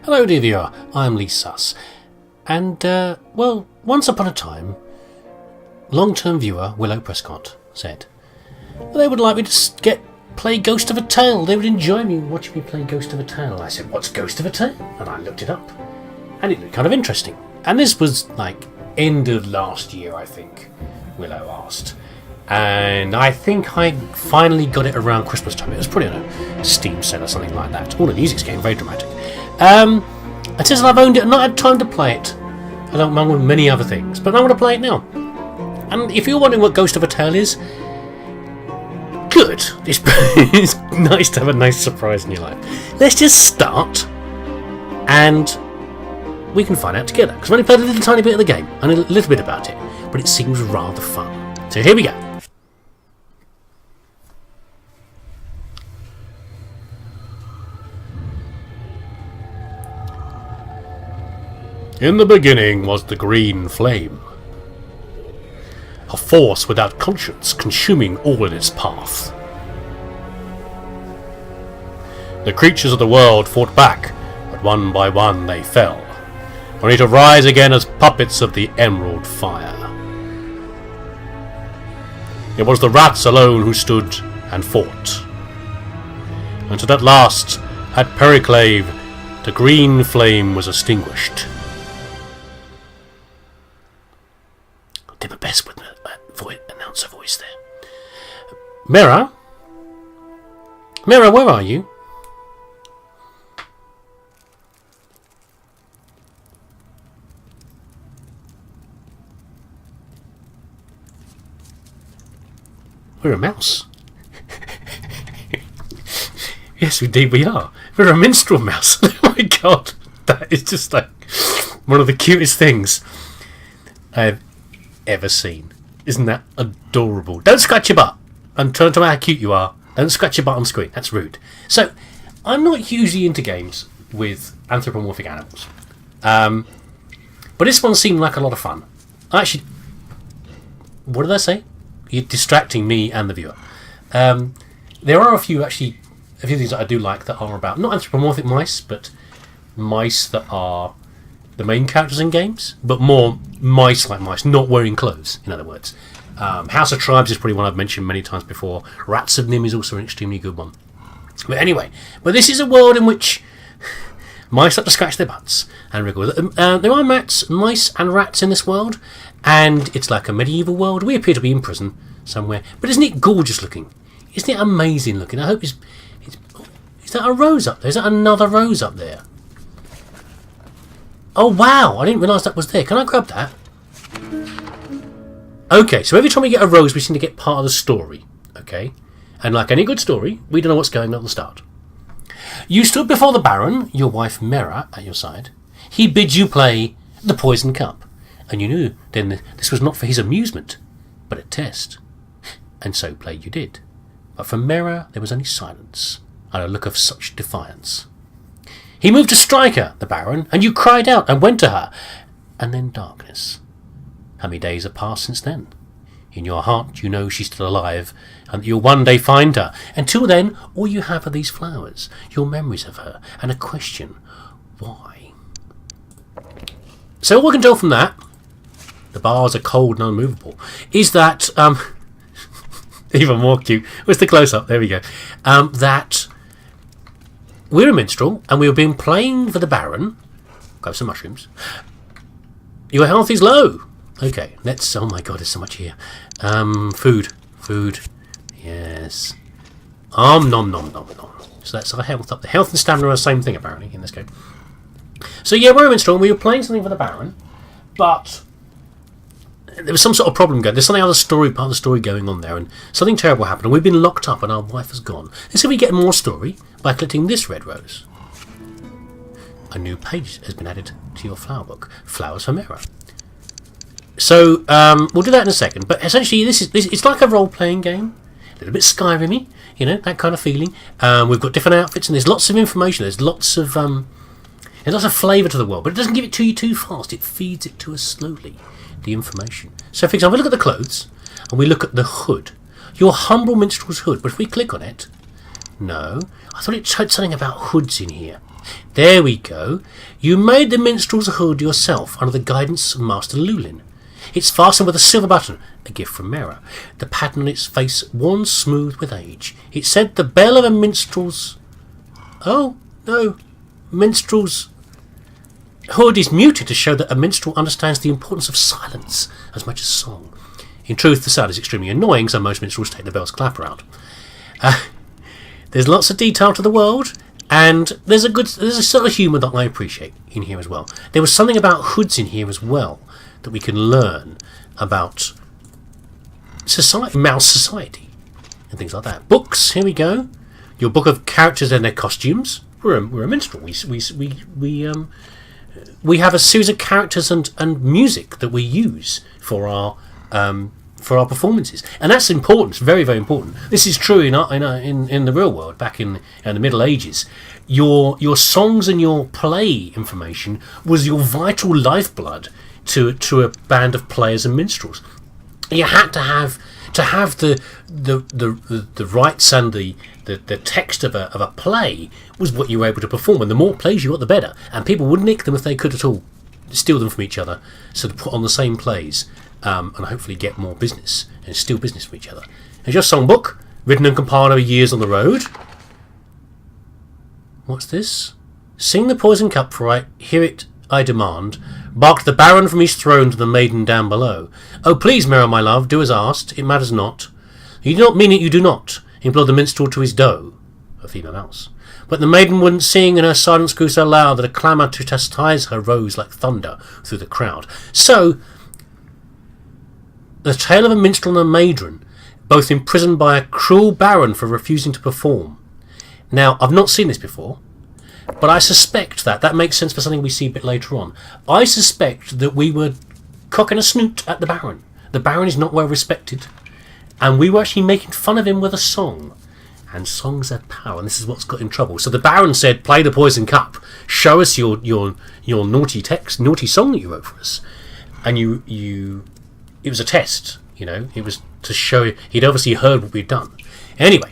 Hello dear viewer, I'm leesusss. And, well, once upon a time, long-term viewer Willow Prescott said they would like me to play Ghost of a Tale. They would enjoy me watching me play Ghost of a Tale. I said, what's Ghost of a Tale? And I looked it up. And it looked kind of interesting. And this was, like, end of last year, I think, Willow asked. And I think I finally got it around Christmas time. It was probably on a Steam sale or something like that. All the music's getting very dramatic. And since I've owned it and not had time to play it, along with many other things, but I want to play it now. And if you're wondering what Ghost of a Tale is, good. It's nice to have a nice surprise in your life. Let's just start, and we can find out together. Because I've only played a little tiny bit of the game, and a little bit about it, but it seems rather fun. So here we go. In the beginning was the green flame, a force without conscience consuming all in its path. The creatures of the world fought back, but one by one they fell, only to rise again as puppets of the emerald fire. It was the rats alone who stood and fought, until at last, at Periclave, the green flame was extinguished. Did my best with the announcer voice there. Mira? Mira, where are you? We're a mouse. Yes, indeed we are. We're a minstrel mouse. Oh my god. That is just like one of the cutest things I've ever seen. Isn't that adorable? Don't scratch your butt. I'm trying to tell how cute you are. Don't scratch your butt on screen. That's rude. So, I'm not hugely into games with anthropomorphic animals. But this one seemed like a lot of fun. Actually, what did I say? You're distracting me and the viewer. There are a few things that I do like that are about not anthropomorphic mice, but mice that are the main characters in games, but more mice like mice, not wearing clothes, in other words. House of Tribes is probably one I've mentioned many times before. Rats of Nim is also an extremely good one. But anyway, this is a world in which mice like to scratch their butts and wriggle. There are mice and rats in this world, and it's like a medieval world. We appear to be in prison somewhere, but isn't it gorgeous looking? Isn't it amazing looking? I hope is that a rose up there? Is that another rose up there? Oh wow, I didn't realise that was there. Can I grab that? Okay, so every time we get a rose, we seem to get part of the story. Okay? And like any good story, we don't know what's going on at the start. You stood before the Baron, your wife Mira, at your side. He bid you play the Poison Cup. And you knew then this was not for his amusement, but a test. And so play you did. But for Mira, there was only silence, and a look of such defiance. He moved to strike her, the Baron, and you cried out and went to her. And then darkness. How many days have passed since then? In your heart you know she's still alive, and that you'll one day find her. Until then, all you have are these flowers, your memories of her, and a question. Why? So all we can tell from that, the bars are cold and unmovable, is that, even more cute, where's the close-up? There we go. That we're a minstrel, and we've been playing for the Baron. Grab some mushrooms. Your health is low. Okay, let's... Oh my god, there's so much here. Food. Yes. Nom nom nom nom. So that's our health up there. Health and stamina are the same thing, apparently, in this game. So yeah, we're a minstrel, and we were playing something for the Baron, but there was some sort of problem going. There's something part of the story going on there, and something terrible happened, and we've been locked up, and our wife has gone. And so we get more story by collecting this red rose. A new page has been added to your flower book. Flowers for Mira. So we'll do that in a second. But essentially, it's like a role-playing game, a little bit Skyrim-y, you know, that kind of feeling. We've got different outfits, and there's lots of information. There's lots of flavour to the world, but it doesn't give it to you too fast. It feeds it to us slowly. The information. So, for example, we look at the clothes, and we look at the hood. Your humble minstrel's hood. But if we click on it, no. I thought it said something about hoods in here. There we go. You made the minstrel's hood yourself under the guidance of Master Llewellyn. It's fastened with a silver button, a gift from Mera. The pattern on its face worn smooth with age. It said the bell of a minstrel's... Oh, no. Minstrel's hood is muted to show that a minstrel understands the importance of silence as much as song. In truth, the sound is extremely annoying, so most minstrels take the bell's clapper out. There's lots of detail to the world, and there's a sort of humour that I appreciate in here as well. There was something about hoods in here as well that we can learn about society, mouse society, and things like that. Books, here we go. Your book of characters and their costumes. We're a minstrel. We have a series of characters and music that we use for our performances, and that's important. It's very, very important. This is true in the real world. Back in the Middle Ages, your songs and your play information was your vital lifeblood to a band of players and minstrels. You had to have the rights and the text of a play was what you were able to perform, and the more plays you got, the better. And people would nick them if they could at all, steal them from each other, so to put on the same plays, and hopefully get more business and steal business from each other. Here's your songbook, written and compiled over years on the road. What's this? Sing the poison cup, for I hear it I demand. Barked the Baron from his throne to the maiden down below. Oh, please, Mera, my love, do as asked, it matters not. You do not mean it, you do not, implored the minstrel to his doe, a female mouse. But the maiden wouldn't sing, and her silence grew so loud that a clamour to chastise her rose like thunder through the crowd. So, the tale of a minstrel and a maiden, both imprisoned by a cruel baron for refusing to perform. Now, I've not seen this before, but I suspect that makes sense for something we see a bit later on. I suspect that we were cocking a snoot at the baron. The baron is not well respected, and we were actually making fun of him with a song. And songs have power, and this is what's got in trouble. So the baron said, play the poison cup, show us your naughty song that you wrote for us. And it was a test, it was to show he'd obviously heard what we'd done. Anyway,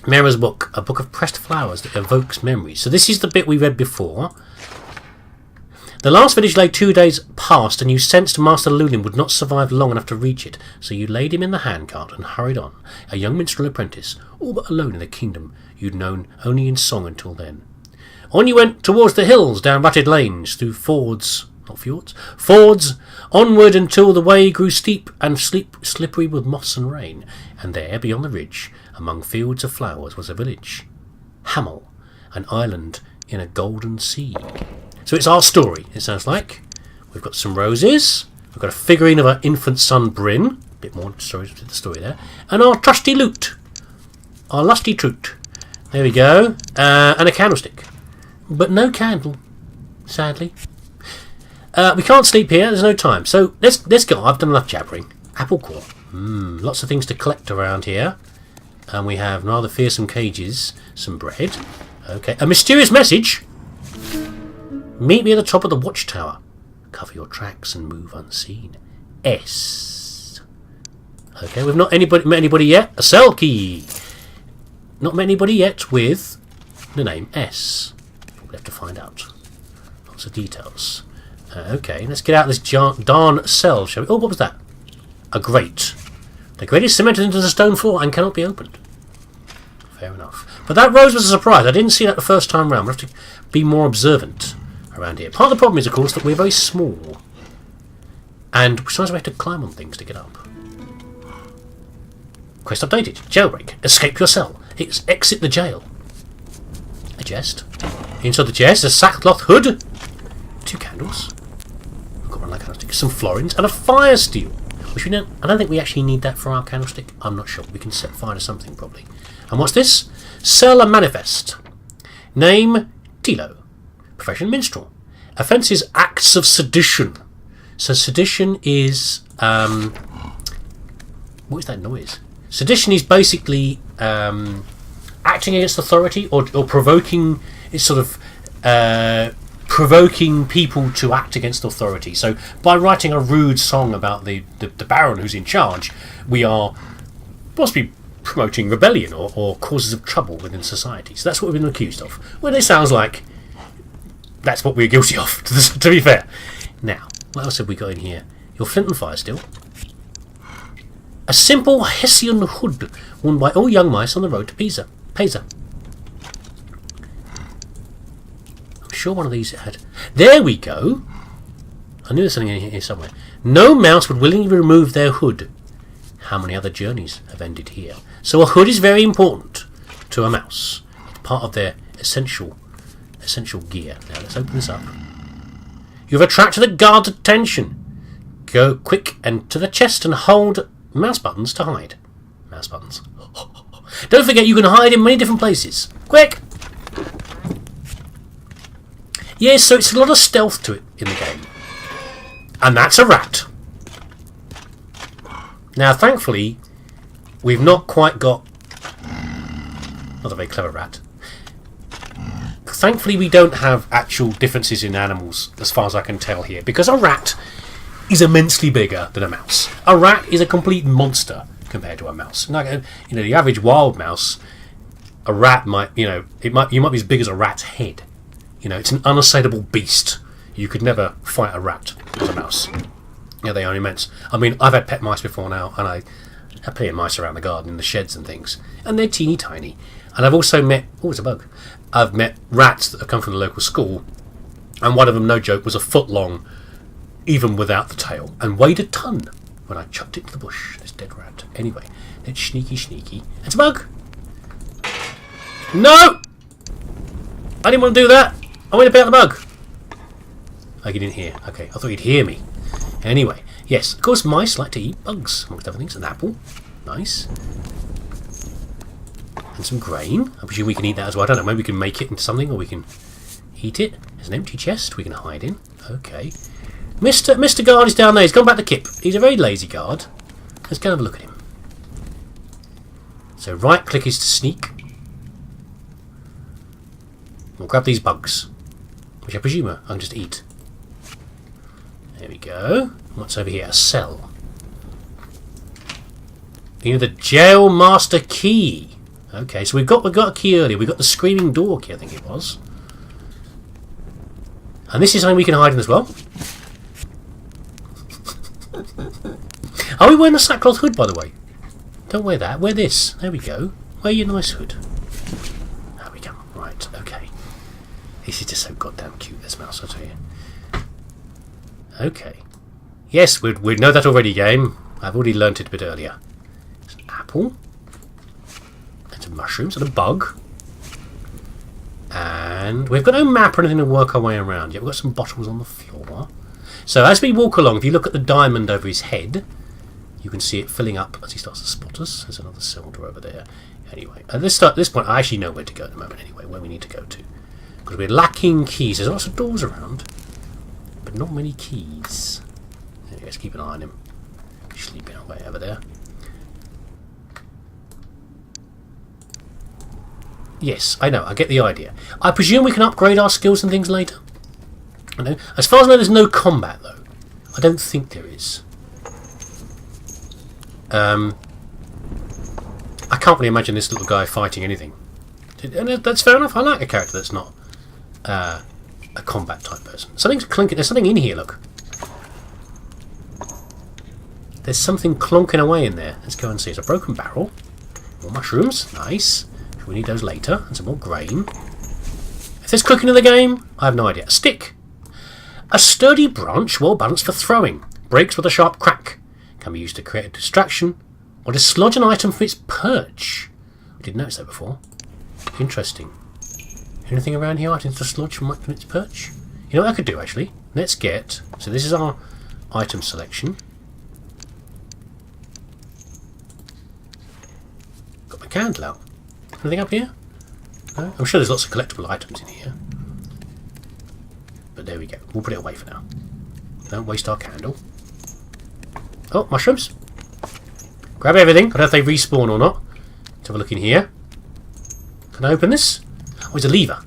Mera's book, a book of pressed flowers that evokes memories. So this is the bit we read before. The last village lay 2 days past, and you sensed Master Llewellyn would not survive long enough to reach it, so you laid him in the handcart and hurried on, a young minstrel apprentice, all but alone in the kingdom you'd known only in song until then. On you went towards the hills, down rutted lanes, through fords, onward until the way grew steep and slippery with moss and rain, and there, beyond the ridge, among fields of flowers, was a village, Hamel, an island in a golden sea. So it's our story, it sounds like. We've got some roses, we've got a figurine of our infant son Bryn, a bit more story to the story there, and our trusty lute, our lusty trute. There we go, and a candlestick, but no candle, sadly. We can't sleep here, there's no time, so let's go. I've done enough jabbering. Apple core, lots of things to collect around here, and we have rather fearsome cages, some bread, okay, a mysterious message. Meet me at the top of the watchtower. Cover your tracks and move unseen. S. Okay, we've not met anybody yet. A cell key. Not met anybody yet with the name S. We'll have to find out. Lots of details. Okay, let's get out of this darn cell, shall we? Oh, what was that? A grate. The grate is cemented into the stone floor and cannot be opened. Fair enough. But that rose was a surprise. I didn't see that the first time round. We'll have to be more observant around here. Part of the problem is, of course, that we're very small, and sometimes we have to climb on things to get up. Quest updated. Jailbreak. Escape your cell. Exit the jail. A chest. Inside the chest, a sackcloth hood, 2 candles. I've got one like candlestick, some florins, and a fire steel. Which I don't think we actually need that for our candlestick. I'm not sure. We can set fire to something probably. And what's this? Sell a manifest. Name Tilo. Profession minstrel. Offences acts of sedition. So sedition is what is that noise? Sedition is basically acting against authority or provoking. It's sort of provoking people to act against authority. So by writing a rude song about the Baron who's in charge, we are possibly promoting rebellion or causes of trouble within society. So that's what we've been accused of. Well, it sounds like that's what we're guilty of, to be fair. Now, what else have we got in here? Your flint and fire still. A simple Hessian hood worn by all young mice on the road to Pisa. I'm sure one of these had... There we go! I knew there was something in here somewhere. No mouse would willingly remove their hood. How many other journeys have ended here? So a hood is very important to a mouse. It's part of their essential gear. Now let's open this up. You've attracted the guard's attention. Go quick and to the chest and hold mouse buttons to hide. Mouse buttons. Don't forget you can hide in many different places. Quick! Yes, so it's a lot of stealth to it in the game. And that's a rat. Now, thankfully, we've not quite got... Not a very clever rat. Thankfully, we don't have actual differences in animals, as far as I can tell here, because a rat is immensely bigger than a mouse. A rat is a complete monster compared to a mouse. Now, you know, the average wild mouse, a rat might, you might be as big as a rat's head. You know, it's an unassailable beast. You could never fight a rat as a mouse. Yeah, they are immense. I mean, I've had pet mice before now, and I have plenty of mice around the garden in the sheds and things, and they're teeny tiny. And I've also met... Oh, it's a bug. I've met rats that have come from the local school, and one of them, no joke, was a foot long, even without the tail, and weighed a ton when I chucked it into the bush, this dead rat. Anyway, it's sneaky. It's a bug! No! I didn't want to do that! I went about the bug! Oh, you didn't hear. Okay, I thought you'd hear me. Anyway, yes, of course mice like to eat bugs, amongst other things. An apple. Nice. And some grain. I presume we can eat that as well. I don't know, maybe we can make it into something, or we can eat it. There's an empty chest we can hide in. Okay. Mr. Guard is down there. He's gone back to Kip. He's a very lazy guard. Let's go and have a look at him. So right click is to sneak. We'll grab these bugs, which I presume I can just eat. There we go. What's over here? A cell. You know, the jail master key. Okay, so we've got a key earlier. We got the screaming door key, I think it was. And this is something we can hide in as well. Are we wearing a sackcloth hood, by the way? Don't wear that. Wear this. There we go. Wear your nice hood. There we go. Right. Okay. This is just so goddamn cute. This mouse, I'll tell you. Okay. Yes, we know that already, game. I've already learnt it a bit earlier. There's an apple. And some mushrooms and a bug. And we've got no map or anything to work our way around yet. We've got some bottles on the floor. So as we walk along, if you look at the diamond over his head, you can see it filling up as he starts to spot us. There's another cell door over there. Anyway, at this point, I actually know where to go at the moment anyway, where we need to go to. Because we're lacking keys. There's lots of doors around, but not many keys. Anyway, let's keep an eye on him. He's sleeping away over there. Yes, I know, I get the idea. I presume we can upgrade our skills and things later? I know. As far as I know, there's no combat, though. I don't think there is. I can't really imagine this little guy fighting anything. And that's fair enough. I like a character that's not a combat type person. Something's clinking. There's something in here, look. There's something clonking away in there. Let's go and see. It's a broken barrel. More mushrooms. Nice. We need those later. And some more grain. If there's cooking in the game, I have no idea. A stick. A sturdy branch, well balanced for throwing. Breaks with a sharp crack. Can be used to create a distraction or dislodge an item from its perch. I didn't notice that before. Interesting. Anything around here I can dislodge from its perch? You know what I could do, actually? Let's get... So this is our item selection. Got my candle out. Anything up here? No? I'm sure there's lots of collectible items in here. But there we go. We'll put it away for now. Don't waste our candle. Oh, mushrooms. Grab everything. I don't know if they respawn or not. Let's have a look in here. Can I open this? Oh, it's a lever.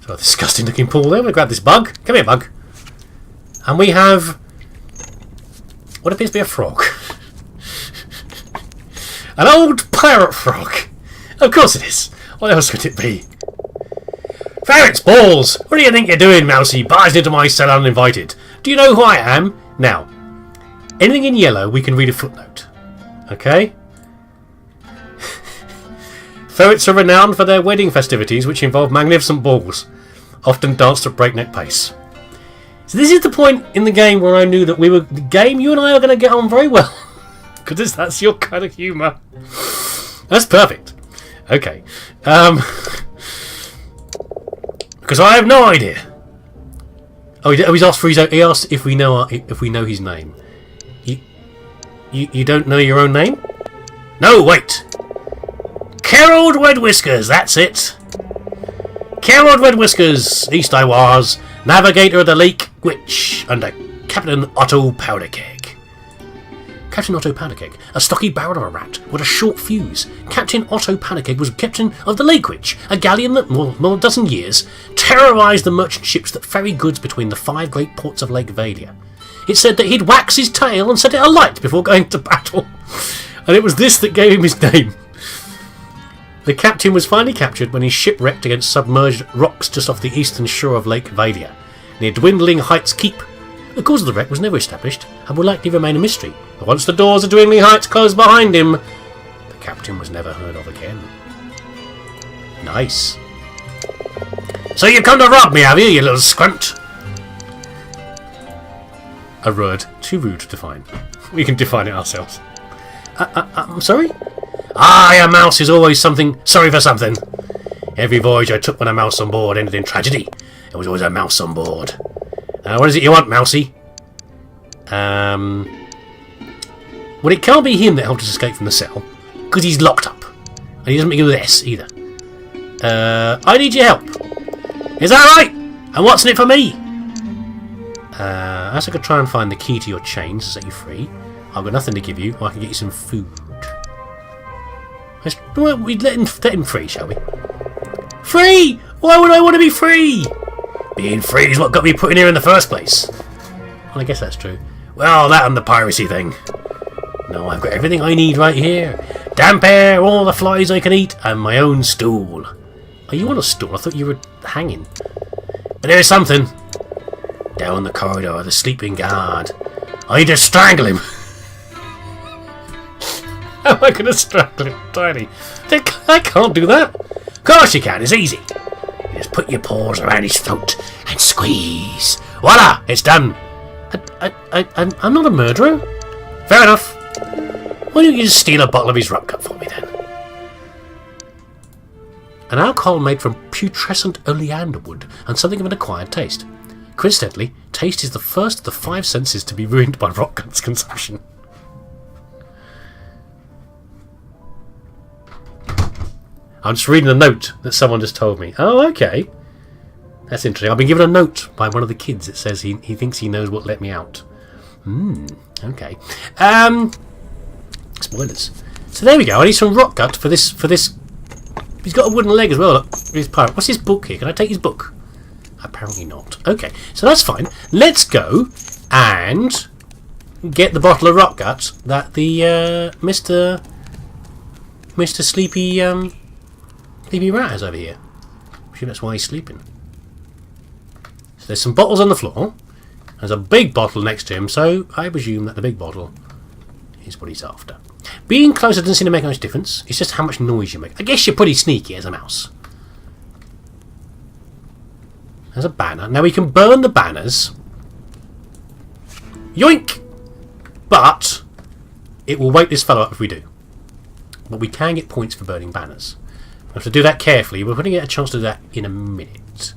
So a disgusting looking pool there. We'll grab this bug. Come here, bug. And we have what appears to be a frog. An old pirate frog. Of course it is. What else could it be? Ferrets, balls! What do you think you're doing, Mousy? Barged into my cell uninvited. Do you know who I am? Now, anything in yellow, we can read a footnote. Okay? Ferrets are renowned for their wedding festivities, which involve magnificent balls, often danced at breakneck pace. So this is the point in the game where I knew that you and I are going to get on very well. Because that's your kind of humour. That's perfect. Okay. Because I have no idea. Oh, he's asked for his own. He asked if we know his name. You don't know your own name? No, wait. Gerald Red Whiskers, that's it. Gerald Red Whiskers, east I was, navigator of the Lake Witch under Captain Otto Powderkeg. Captain Otto Powderkeg, a stocky barrel of a rat with a short fuse. Captain Otto Powderkeg was captain of the Lake Witch, a galleon that, more than a dozen years, terrorised the merchant ships that ferry goods between the 5 great ports of Lake Valia. It said that he'd wax his tail and set it alight before going to battle, and it was this that gave him his name. The captain was finally captured when he shipwrecked against submerged rocks just off the eastern shore of Lake Valia, near Dwindling Heights Keep. The cause of the wreck was never established and will likely remain a mystery, but once the doors of Dwindling Heights closed behind him, the captain was never heard of again. Nice. So you've come to rob me, have you little scrunt? A word too rude to define. We can define it ourselves. I'm sorry? A mouse is always sorry for something. Every voyage I took when a mouse on board ended in tragedy. There was always a mouse on board. What is it you want, Mousy? Well, it can't be him that helped us escape from the cell, because he's locked up. And he doesn't begin with S either. I need your help. Is that right? And what's in it for me? As I could try and find the key to your chains to set you free, I've got nothing to give you, or I can get you some food. We let him free, shall we? Free? Why would I want to be free? Being free is what got me put in here in the first place. Well, I guess that's true. Well, that and the piracy thing. No, I've got everything I need right here. Damp air, all the flies I can eat, and my own stool. Are you on a stool? I thought you were hanging. But there's something. Down the corridor, the sleeping guard. I need to strangle him. How am I going to strangle him, Tiny? I can't do that. Of course you can, it's easy. You just put your paws around his throat and squeeze. Voila, it's done. I'm not a murderer. Fair enough. Why don't you just steal a bottle of his rum cup for me then? An alcohol made from putrescent oleander wood and something of an acquired taste. Coincidentally, taste is the first of the 5 senses to be ruined by rock guts consumption. I'm just reading a note that someone just told me. Oh, okay. That's interesting. I've been given a note by one of the kids that says he thinks he knows what let me out. Okay. Spoilers. So there we go. I need some rock gut for this. He's got a wooden leg as well. Look, his pirate. What's his book here? Can I take his book? Apparently not. Okay, so that's fine. Let's go and get the bottle of rock gut that the Mr. Sleepy Rat has over here. I'm sure that's why he's sleeping. So there's some bottles on the floor. There's a big bottle next to him, so I presume that the big bottle is what he's after. Being closer doesn't seem to make much difference. It's just how much noise you make. I guess you're pretty sneaky as a mouse. There's a banner. Now we can burn the banners. Yoink! But it will wake this fellow up if we do. But we can get points for burning banners. We have to do that carefully. We're going to get a chance to do that in a minute.